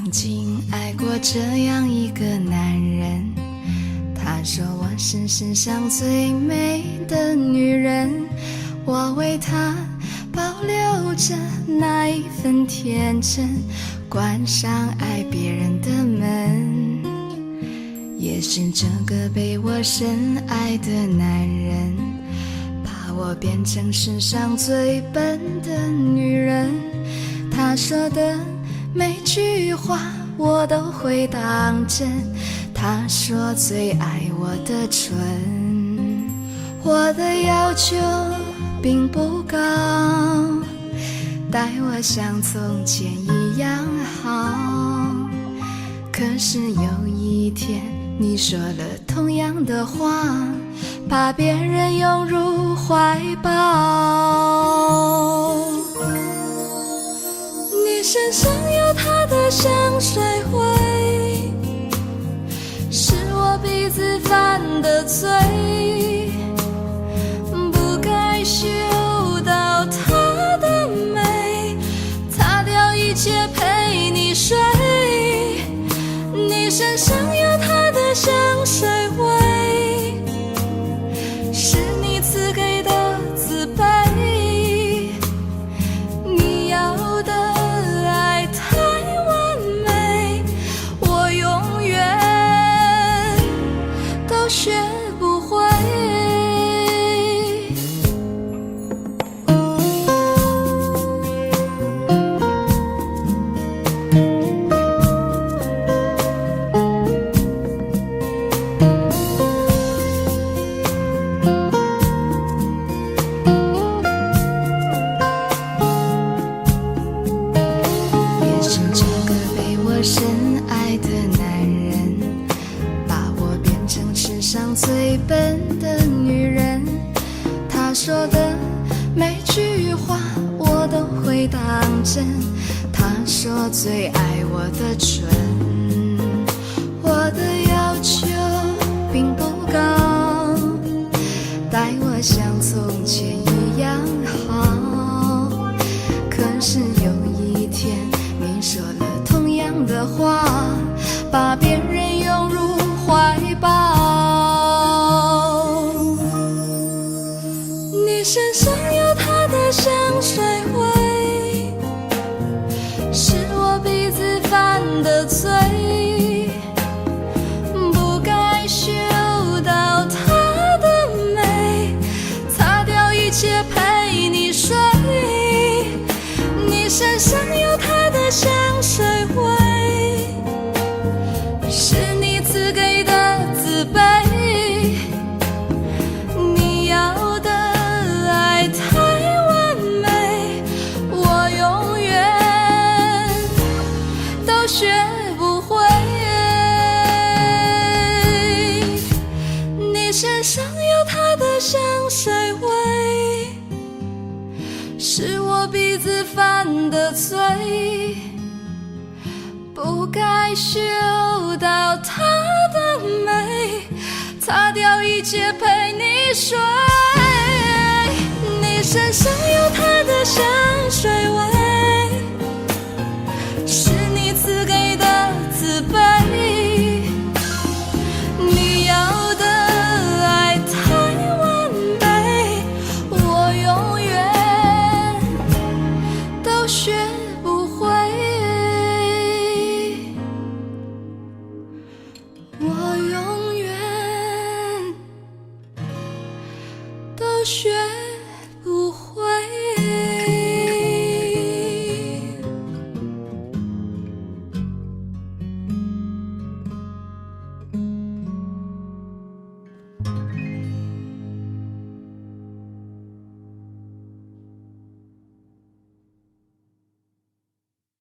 曾经爱过这样一个男人，他说我是世上最美的女人，我为他保留着那一份天真，关上爱别人的门。也是这个被我深爱的男人，把我变成世上最笨的女人。他说的每句话我都会当真，他说最爱我的唇。我的要求并不高，待我像从前一样好。可是有一天你说了同样的话，把别人拥入怀抱。你身上有他的香水味，是我鼻子犯的罪，不该嗅到他的美，擦掉一切陪你睡。你身上有他的香水味，是你赐给的慈悲，你要的爱太完美，我永远都学不会。深爱的男人，把我变成世上最笨的女人。他说的每句话我都会当真，他说最爱我的唇。我的要求并不高，待我像从前一样好。可是有一天你说了同样的话，把别人拥入怀抱。你身上有他的香水味，是我鼻子犯的罪，不该嗅到他的美，擦掉一切陪你睡。你身上有他的香水味，是你赐给的慈悲，你要的爱太完美，我永远都学不会。你身上有他的香水味，是我鼻子犯的罪，不该嗅到他的美，擦掉一切陪你睡。你身上有他的香水味，是你赐给的慈悲，你要的爱太完美，我永远都学不会。我永远都学